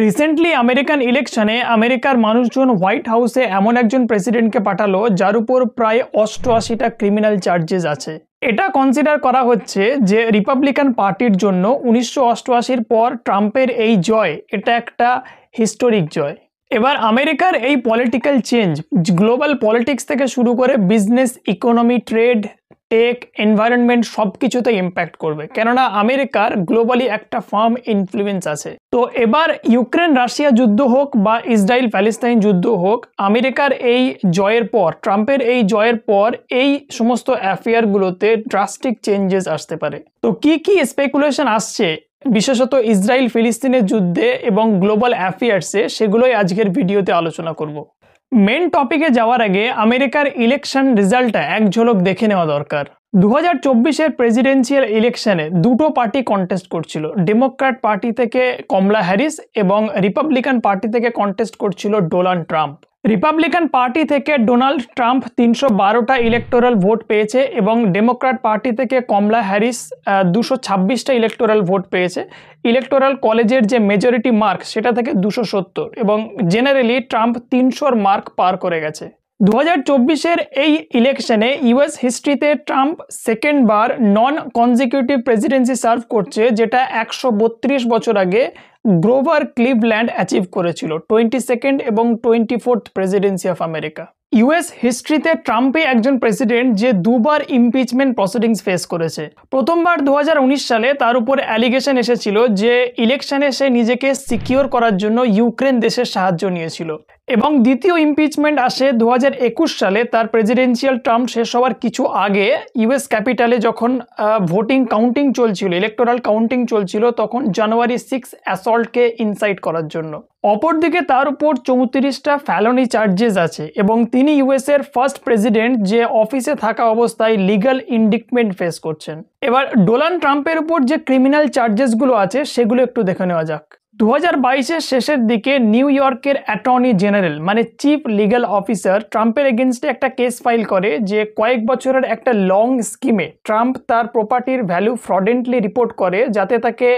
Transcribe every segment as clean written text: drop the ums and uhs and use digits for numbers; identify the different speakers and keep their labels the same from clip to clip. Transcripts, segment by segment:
Speaker 1: Recently American ইলেকশনে আমেরিকার মানুষজন হোয়াইট হাউসে এমন একজন প্রেসিডেন্টকে পাঠালো যার উপর প্রায় 88টা ক্রিমিনাল চার্জেস আছে। এটা কনসিডার করা হচ্ছে যে রিপাবলিকান পার্টির জন্য 1988-র পর ট্রাম্পের এই জয় এটা একটা হিস্টোরিক জয়। এবার আমেরিকার এই পলিটিক্যাল চেঞ্জ গ্লোবাল পলিটিক্স থেকে শুরু করে business, economy, trade, tech, environment সব কিছুতে ইম্প্যাক্ট করবে, কেননা আমেরিকার গ্লোবালি একটা ফার্ম ইনফ্লুয়েন্স আছে। তো এবার ইউক্রেন রাশিয়া যুদ্ধ হোক বা ইসরায়েল প্যালেস্তাইন যুদ্ধ হোক, আমেরিকার এই জয়ের পর, ট্রাম্পের এই জয়ের পর এই সমস্ত অ্যাফেয়ারগুলোতে ড্রাস্টিক চেঞ্জেস আসতে পারে। তো কি কি স্পেকুলেশন আসছে বিশেষত ইসরায়েল ফিলিস্তিনের যুদ্ধে এবং গ্লোবাল অ্যাফেয়ার্সে, সেগুলোই আজকের ভিডিওতে আলোচনা করব। মেন টপিকে যাওয়ার আগে আমেরিকার ইলেকশন রেজাল্টটা এক ঝলক দেখে নেওয়া দরকার। 2024-এর প্রেসিডেন্সিয়াল ইলেকশনে দুটো পার্টি কন্টেস্ট করছিল। ডেমোক্র্যাট পার্টি থেকে কমলা হ্যারিস এবং রিপাবলিকান পার্টি থেকে কন্টেস্ট করছিল ডোনাল্ড ট্রাম্প। রিপাবলিকান পার্টি থেকে ডোনাল্ড ট্রাম্প 312টা ইলেকটোরাল ভোট পেয়েছে এবং ডেমোক্র্যাট পার্টি থেকে কমলা হ্যারিস 226টা ইলেকটোরাল ভোট পেয়েছে। ইলেকটোরাল কলেজের যে মেজরিটি মার্ক সেটা থেকে 270, এবং জেনারেলি ট্রাম্প 300-র মার্ক পার করে গেছে। 2024-এর এই ইলেকশনে ইউএস হিস্ট্রিতে ট্রাম্প সেকেন্ড বার নন কনজিকিউটিভ প্রেসিডেন্সি সার্ভ করছে, যেটা 132 বছর আগে গ্রোভার ক্লিভল্যান্ড অ্যাচিভ করেছিল, 22nd এবং 24th presidency of America. US হিস্ট্রিতে ট্রাম্পই একজন প্রেসিডেন্ট যে দুবার ইমপিচমেন্ট প্রসিডিংস ফেস করেছে। প্রথমবার 2019 সালে তার উপর অ্যালিগেশন এসেছিল যে ইলেকশনে সে নিজেকে সিকিউর করার জন্য ইউক্রেন দেশের সাহায্য নিয়েছিল, এবং দ্বিতীয় ইমপিচমেন্ট আসে 2021 সালে তার প্রেসিডেন্সিয়াল টার্ম শেষ হওয়ার কিছু আগে ইউএস ক্যাপিটালে যখন ভোটিং কাউন্টিং চলছিল, ইলেকটোরাল কাউন্টিং চলছিল, তখন জানুয়ারি 6 অ্যাসল্টকে ইনসাইট করার জন্য। অপরদিকে তার উপর 34টা ফ্যালনি চার্জেস আছে এবং তিনি ইউএস এর ফার্স্ট প্রেসিডেন্ট যে অফিসে থাকা অবস্থায় লিগ্যাল ইন্ডিকমেন্ট ফেস করছেন। এবার ডোনাল্ড ট্রাম্পের উপর যে ক্রিমিনাল চার্জেসগুলো আছে সেগুলো একটু দেখে নেওয়া যাক। 2022-এর শেষের দিকে নিউ ইয়র্কের অ্যাটর্নি জেনারেল মানে চিফ লিগ্যাল অফিসার ট্রাম্পের এগেনস্টে একটা কেস ফাইল করে যে কয়েক বছরের একটা লং স্কিমে ট্রাম্প তার প্রপার্টির ভ্যালু ফ্রডেন্টলি রিপোর্ট করে, যাতে তাকে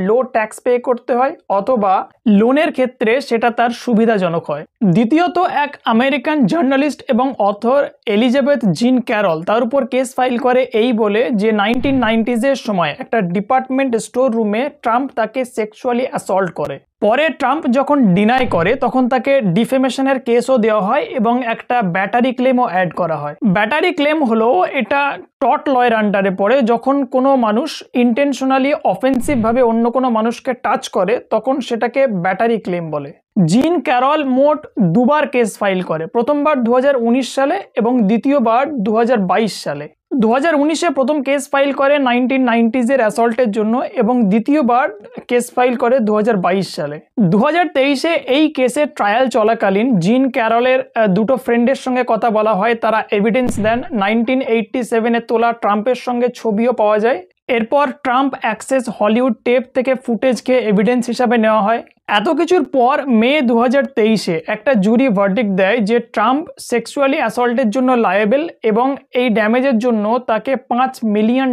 Speaker 1: লো ট্যাক্স পে করতে হয় অথবা লোনের ক্ষেত্রে সেটা তার সুবিধাজনক হয়। দ্বিতীয়ত, এক আমেরিকান জার্নালিস্ট এবং অথর এলিজাবেথ জিন ক্যারল তার উপর কেস ফাইল করে এই বলে যে 1990s-এর সময় একটা ডিপার্টমেন্ট স্টোর রুমে ট্রাম্প তাকে সেক্সুয়ালি অ্যাসল্ট করে। পরে ট্রাম্প যখন ডিনাই করে তখন তাকে ডিফেমেশনের কেসও দেওয়া হয় এবং একটা ব্যাটারি ক্লেমও অ্যাড করা হয়। ব্যাটারি ক্লেম হলো এটা টর্ট লয়ের আন্ডারে পড়ে, যখন কোনো মানুষ ইন্টেনশনালি অফেন্সিভভাবে অন্য কোনো মানুষকে টাচ করে তখন সেটাকে ব্যাটারি ক্লেম বলে। জিন ক্যারল মোট দুবার কেস ফাইল করে, প্রথমবার 2019 সালে এবং দ্বিতীয়বার 2022 সালে। 2019-এ প্রথম কেস ফাইল করে 1990s-এর অ্যাসল্টের জন্য এবং দ্বিতীয়বার কেস ফাইল করে 2022 সালে। 2023-এ এই কেসের ট্রায়াল চলাকালীন জিন ক্যারলের দুটো ফ্রেন্ডের সঙ্গে কথা বলা হয়, তারা এভিডেন্স দেন। 1987-এ তোলা ট্রাম্পের সঙ্গে ছবিও পাওয়া যায়। এরপর ট্রাম্প অ্যাক্সেস হলিউড টেপ থেকে ফুটেজকে এভিডেন্স হিসাবে নেওয়া হয়। এত কিছুর পর মে 2023-এ একটা জুরি ভার্ডিক্ট দেয় যে ট্রাম্প সেক্সুয়ালি অ্যাসল্টের জন্য লায়েবেল এবং এই ড্যামেজের জন্য তাকে $5 মিলিয়ন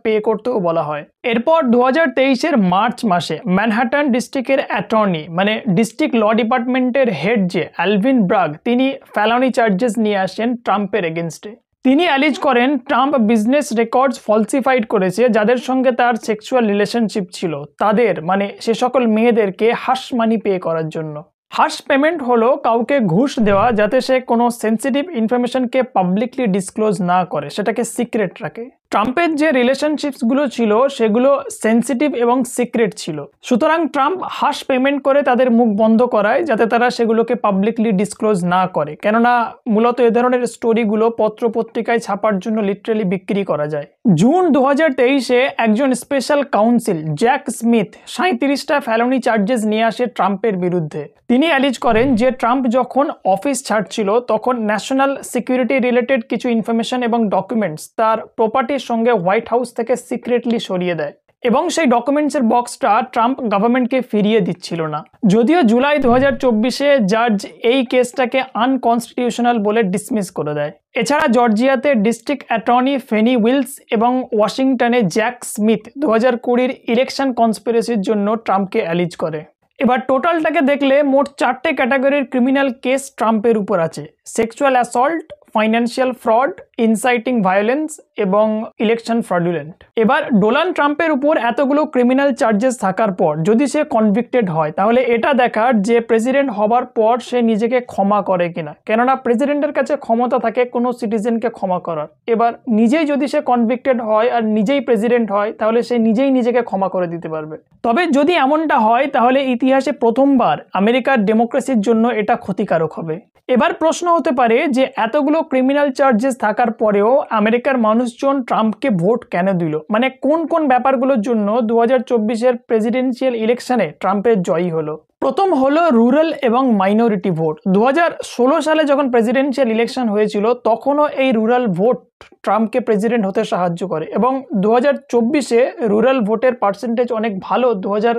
Speaker 1: পে করতেও বলা হয়। এরপর 2023-এর মার্চ মাসে ম্যানহাটন ডিস্ট্রিক্টের অ্যাটর্নি মানে ডিস্ট্রিক্ট ল ডিপার্টমেন্টের হেড যে অ্যালভিন ব্রাগ, তিনি ফ্যালনি চার্জেস নিয়ে আসেন ট্রাম্পের এগেনস্টে। তিনি অ্যালিজ করেন ট্রাম্প বিজনেস রেকর্ডস ফলসিফাইড করেছে, যাদের সঙ্গে তার সেক্সুয়াল রিলেশনশিপ ছিল তাদের মানে সে সকল মেয়েদেরকে হাশ মানি পে করার জন্য। হাশ পেমেন্ট হলো কাউকে ঘুষ দেওয়া যাতে সে কোনো সেন্সিটিভ ইনফরমেশনকে পাবলিকলি ডিসক্লোজ না করে, সেটাকে সিক্রেট রাখে। ট্রাম্পের যে রিলেশনশিপসগুলো ছিল সেগুলো সেন্সিটিভ এবং সিক্রেট ছিল, সুতরাং ট্রাম্প হাশ পেমেন্ট করে তাদের মুখ বন্ধ করায় যাতে তারা সেগুলোকে পাবলিকলি ডিসক্লোজ না করে, কেননা মূলত এ ধরনের স্টোরিগুলো পত্রপত্রিকায় ছাপার জন্য লিটারালি বিক্রি করা যায়। জুন 2023-এ একজন স্পেশাল কাউন্সিল জ্যাক স্মিথ 37টা ফ্যালনি চার্জেস নিয়ে আসে ট্রাম্পের বিরুদ্ধে। তিনি অ্যালিজ করেন যে ট্রাম্প যখন অফিস ছাড়ছিল তখন ন্যাশনাল সিকিউরিটি রিলেটেড কিছু ইনফরমেশন এবং ডকুমেন্টস তার প্রপার্টির সঙ্গে হোয়াইট হাউস থেকে সিক্রেটলি সরিয়ে দেয় এবং সেই ডকুমেন্টসের বক্সটা ট্রাম্প গভর্নমেন্টকে ফিরিয়ে দিচ্ছিল না। যদিও জুলাই 2024-এ জাজ এই কেসটাকে আনকনস্টিটিউশনাল বলে ডিসমিস করে দেয়। এছাড়া জর্জিয়াতে ডিস্ট্রিক্ট অ্যাটর্নি ফেনি উইলস এবং ওয়াশিংটনে জ্যাক স্মিথ 2020-র ইলেকশন কনস্পিরেসির জন্য ট্রাম্পকে অ্যালিজ করে। এবার টোটালটাকে দেখলে মোট 4টে ক্যাটাগরির ক্রিমিনাল কেস ট্রাম্পের উপর আছে: sexual assault, financial fraud, inciting violence এবং ইলেকশন ফ্রডুলেন্ট। এবার ডোনাল্ড ট্রাম্পের উপর এতগুলো ক্রিমিনাল চার্জেস থাকার পর যদি সে কনভিক্টেড হয়, তাহলে এটা দেখার যে প্রেসিডেন্ট হবার পর সে নিজেকে ক্ষমা করে কিনা, কেননা প্রেসিডেন্টের কাছে ক্ষমতা থাকে কোনো সিটিজেনকে ক্ষমা করার। এবার নিজেই যদি সে কনভিক্টেড হয় আর নিজেই প্রেসিডেন্ট হয়, তাহলে সে নিজেই নিজেকে ক্ষমা করে দিতে পারবে। তবে যদি এমনটা হয়, তাহলে ইতিহাসে প্রথমবার আমেরিকার ডেমোক্রেসির জন্য এটা ক্ষতিকারক হবে। এবার প্রশ্ন হতে পারে যে এতগুলো ক্রিমিনাল চার্জেস থাকার পরেও আমেরিকার মানুষজন ট্রাম্পকে ভোট কেন দিল, মানে কোন কোন ব্যাপারগুলোর জন্য 2024-এর প্রেসিডেন্সিয়াল ইলেকশনে ট্রাম্পের জয়ী হলো। প্রথম হলো রুরাল এবং মাইনরিটি ভোট। 2016 সালে যখন প্রেসিডেন্সিয়াল ইলেকশন হয়েছিল, তখনও এই রুরাল ভোট ট্রাম্পকে প্রেসিডেন্ট হতে সাহায্য করে এবং 2024-এ রুরাল ভোটের পার্সেন্টেজ অনেক ভালো 2020-র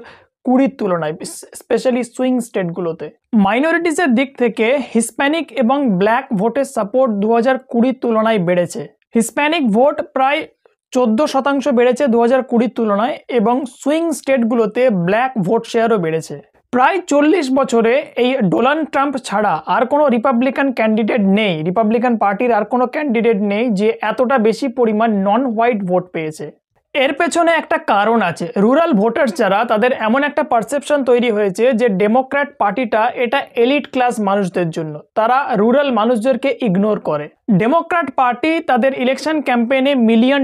Speaker 1: তুলনায়, স্পেশালি সুইং স্টেটগুলোতে। মাইনরিটিসের দিক থেকে হিসপ্যানিক এবং ব্ল্যাক ভোটের সাপোর্ট 2020-র তুলনায় বেড়েছে। হিসপ্যানিক ভোট প্রায় 14% বেড়েছে 2020-র তুলনায় এবং সুইং স্টেটগুলোতে ব্ল্যাক ভোট শেয়ারও বেড়েছে। প্রায় 40 বছরে এই ডোনাল্ড ট্রাম্প ছাড়া আর কোনো রিপাবলিকান ক্যান্ডিডেট নেই, রিপাবলিকান পার্টির আর কোনো ক্যান্ডিডেট নেই যে এতটা বেশি পরিমাণ নন হোয়াইট ভোট পেয়েছে। এর পেছনে একটা কারণ আছে। রুরাল ভোটার্স যারা, তাদের এমন একটা পারসেপশন তৈরি হয়েছে যে ডেমোক্র্যাট পার্টিটা এটা এলিট ক্লাস মানুষদের জন্য, তারা রুরাল মানুষদেরকে ইগনোর করে। ডেমোক্র্যাট পার্টি তাদের ইলেকশন ক্যাম্পেইনে $1 মিলিয়ন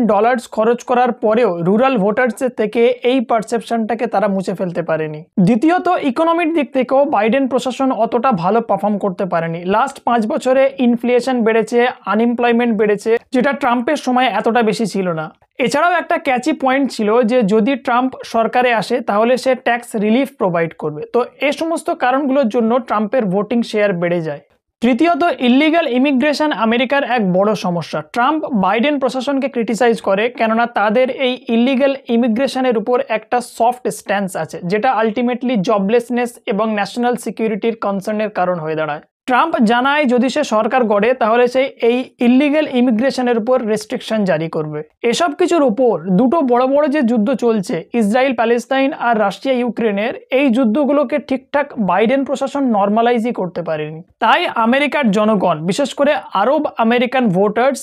Speaker 1: খরচ করার পরেও রুরাল ভোটার্সের থেকে এই পারসেপশনটাকে তারা মুছে ফেলতে পারেনি। দ্বিতীয়ত, ইকোনমির দিক থেকেও বাইডেন প্রশাসন অতটা ভালো পারফর্ম করতে পারেনি। লাস্ট 5 বছরে ইনফ্লেশন বেড়েছে, আনএমপ্লয়মেন্ট বেড়েছে, যেটা ট্রাম্পের সময় এতটা বেশি ছিল না। এছাড়াও একটা ক্যাচি পয়েন্ট ছিল যে যদি ট্রাম্প সরকারে আসে তাহলে সে ট্যাক্স রিলিফ প্রোভাইড করবে। তো এই সমস্ত কারণগুলোর জন্য ট্রাম্পের ভোটিং শেয়ার বেড়ে যায়। তৃতীয়ত, ইল্লিগাল ইমিগ্রেশন আমেরিকার এক বড় সমস্যা। ট্রাম্প বাইডেন প্রশাসনকে ক্রিটিসাইজ করে, কেননা তাদের এই ইল্লিগাল ইমিগ্রেশনের উপর একটা সফট স্ট্যান্স আছে, যেটা আলটিমেটলি জবলেসনেস এবং ন্যাশনাল সিকিউরিটির কনসার্নের কারণ হয়ে দাঁড়ায়। ট্রাম্প জানায় যদি সে সরকার গড়ে তাহলে সে এই ইল্লিগাল ইমিগ্রেশনের উপর রেস্ট্রিকশন জারি করবে। এসব কিছুর উপর দুটো বড় বড় যে যুদ্ধ চলছে, ইসরায়েল প্যালেস্তাইন আর রাশিয়া ইউক্রেনের, এই যুদ্ধগুলোকে ঠিকঠাক বাইডেন প্রশাসন নর্মালাইজই করতে পারেনি। তাই আমেরিকার জনগণ, বিশেষ করে আরব আমেরিকান ভোটার্স,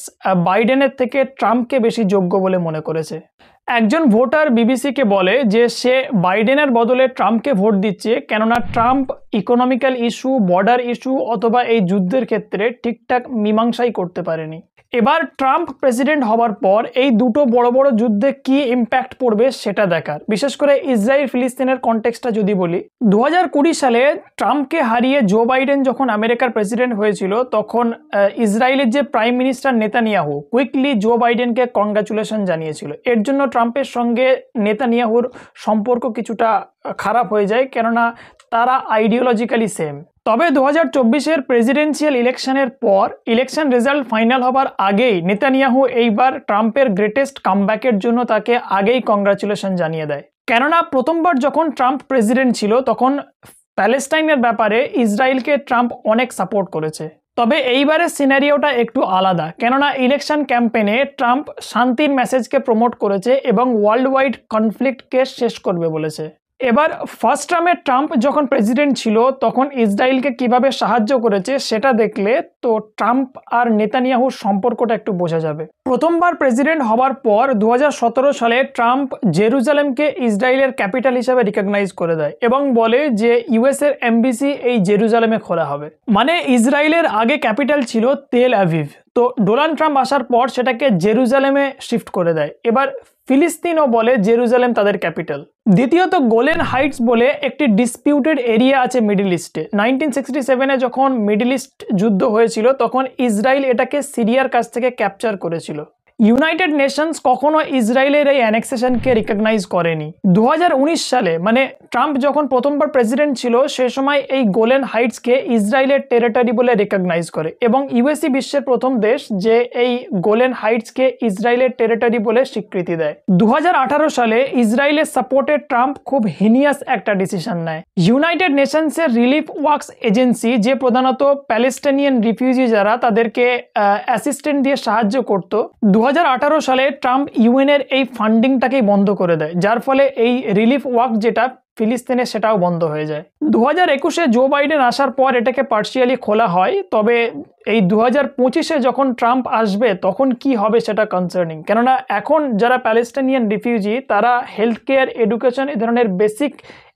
Speaker 1: বাইডেনের থেকে ট্রাম্পকে বেশি যোগ্য বলে মনে করেছে। একজন ভোটার বিবিসিকে বলে যে সে বাইডেনের বদলে ট্রাম্পকে ভোট দিচ্ছে, কেননা Trump economical issue, border issue অথবা এই যুদ্ধের ক্ষেত্রে ঠিকঠাক মীমাংসাই করতে পারেনি। এবার ট্রাম্প প্রেসিডেন্ট হবার পর এই দুটো বড় বড় যুদ্ধে কি ইম্প্যাক্ট পড়বে সেটা দেখার। বিশেষ করে ইসরায়েল ফিলিস্তিনের কনটেক্সটটা যদি বলি, 2020 সালে ট্রাম্পকে হারিয়ে জো বাইডেন যখন আমেরিকার প্রেসিডেন্ট হয়েছিল, তখন ইসরায়েলের যে প্রাইম মিনিস্টার নেতানিয়াহু কুইকলি জো বাইডেনকে কংগ্রাচুলেশন জানিয়েছিল। এর জন্য ট্রাম্পের সঙ্গে নেতানিয়াহুর সম্পর্ক কিছুটা খারাপ হয়ে যায়, কেননা তারা আইডিওলজিক্যালি সেম। তবে 2024-এর প্রেসিডেন্সিয়াল ইলেকশনের পর ইলেকশন রেজাল্ট ফাইনাল হবার আগেই নেতানিয়াহু এইবার ট্রাম্পের গ্রেটেস্ট কামব্যাকের জন্য তাকে আগেই কংগ্রাচুলেশন জানিয়ে দেয়। কেননা প্রথমবার যখন ট্রাম্প প্রেসিডেন্ট ছিল, তখন প্যালেস্টাইনের ব্যাপারে ইসরায়েলকে ট্রাম্প অনেক সাপোর্ট করেছে। তবে এইবারের সিনারিওটা একটু আলাদা, কেননা ইলেকশন ক্যাম্পেইনে ট্রাম্প শান্তির মেসেজকে প্রমোট করেছে এবং ওয়ার্ল্ড ওয়াইড কনফ্লিক্টকে শেষ করবে বলেছে। এবার ফার্স্ট টার্মে ট্রাম্প যখন প্রেসিডেন্ট ছিল, তখন ইসরায়েলকে কিভাবে সাহায্য করেছে সেটা দেখলে তো ট্রাম্প আর নেতানিয়াহুর সম্পর্কটা একটু বোঝা যাবে। প্রথমবার প্রেসিডেন্ট হবার পর 2017 সালে ট্রাম্প জেরুজালেমকে ইসরায়েলের ক্যাপিটাল হিসেবে রিকগনাইজ করে দেয় এবং বলে যে ইউএস এর এমবিসি এই জেরুজালেমে খোলা হবে। মানে ইসরায়েলের আগে ক্যাপিটাল ছিল তেল আভিভ, তো ডোনাল্ড ট্রাম্প আসার পর সেটাকে জেরুজালেমে শিফট করে দেয়। এবার ফিলিস্তিনও বলে জেরুজালেম তাদের ক্যাপিটাল। দ্বিতীয়ত, গোলেন হাইটস বলে একটি ডিসপিউটেড এরিয়া আছে মিডল ইস্টে। 1967-এ যখন মিডল ইস্ট যুদ্ধ হয়েছিল, তখন ইসরায়েল এটাকে সিরিয়ার কাছ থেকে ক্যাপচার করেছিল। ইউনাইটেড নেশনস কখনো ইসরায়েলের এই অ্যানেক্সেশনকে রিকগনাইজ করেনি। 2019 সালে, মানে ট্রাম্প যখন প্রথমবার প্রেসিডেন্ট ছিল, সে সময় এই গোলেন হাইটসকে ইসরায়েলের টেরিটরি বলে রিকগনাইজ করে এবং ইউএসই বিশ্বের প্রথম দেশ যে এই গোলেন হাইটসকে ইসরায়েলের টেরিটরি বলে স্বীকৃতি দেয়। 2018 সালে ইসরায়েলের সাপোর্টে ট্রাম্প খুব হিনিয়াস একটা ডিসিশন নেয়। ইউনাইটেড নেশনসের রিলিফ ওয়ার্কস এজেন্সি, যে প্রধানত প্যালেস্টাইনিয়ান রিফিউজি যারা, তাদেরকে অ্যাসিস্ট্যান্ট দিয়ে সাহায্য করত, 2018 সালে ট্রাম্প ইউএনের এই ফান্ডিংটাকেই বন্ধ করে দেয়, যার ফলে এই রিলিফ ওয়ার্ক যেটা ফিলিস্তিনে সেটাও বন্ধ হয়ে যায়। 2021-এ জো বাইডেন আসার পর এটাকে পার্শিয়ালি খোলা হয়, তবে এই 2025-এ যখন ট্রাম্প আসবে তখন কি হবে সেটা কনসার্নিং, কেননা এখন যারা প্যালেস্টাইনিয়ান রিফিউজি তারা হেলথ কেয়ার, এডুকেশন, এই ধরনের বেসিক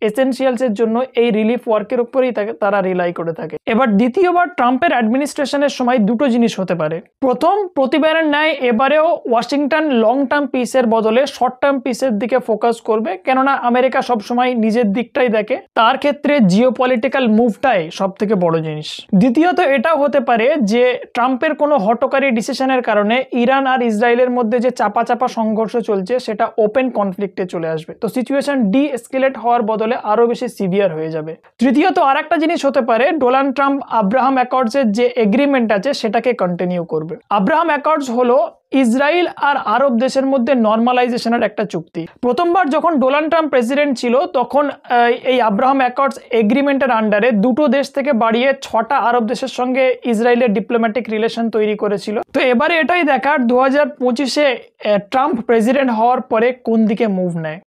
Speaker 1: এসেনশিয়ালসের জন্য এই রিলিফ ওয়ার্কের উপরেই তারা রিলাই করে থাকে। এবার দ্বিতীয়বার ট্রাম্পের অ্যাডমিনিস্ট্রেশনের সময় দুটো জিনিস হতে পারে। প্রথম, প্রতিবারের ন্যায় এবারেও ওয়াশিংটন লং টার্ম পিসের বদলে শর্ট টার্ম পিসের দিকে ফোকাস করবে, কেননা আমেরিকা সবসময় নিজের দিকটাই দেখে, তার ক্ষেত্রে জিওপলিটিক্যাল মুভটাই সব থেকে বড় জিনিস। দ্বিতীয়ত, এটাও হতে পারে যে ট্রাম্পের কোনো হটকারী ডিসিশনের কারণে ইরান আর ইসরায়েলের মধ্যে যে চাপা সংঘর্ষ চলছে সেটা ওপেন কনফ্লিক্টে চলে আসবে, তো সিচুয়েশন ডি এসকেলেট হওয়ার বদলে আরো বেশি সিভিয়ার হয়ে যাবে। তৃতীয়ত, আরেকটা জিনিস হতে পারে, ডোনাল্ড ট্রাম্প আব্রাহাম অ্যাকর্ডসের যে এগ্রিমেন্ট আছে সেটাকে কন্টিনিউ করবে। আব্রাহাম অ্যাকর্ডস হলো ইসরায়েল আর আরব দেশের মধ্যে নর্মালাইজেশনের একটা চুক্তি। প্রথমবার যখন ডোনাল্ড ট্রাম্প প্রেসিডেন্ট ছিল তখন এই আব্রাহাম অ্যাকর্ডস এগ্রিমেন্টের আন্ডারে দুটো দেশ থেকে বাড়িয়ে 6টা আরব দেশের সঙ্গে ইসরায়েলের ডিপ্লোম্যাটিক রিলেশন তৈরি করেছিল। তো এবারে এটাই দেখার 2025-এ ট্রাম্প প্রেসিডেন্ট হওয়ার পরে কোন দিকে মুভ নেয়।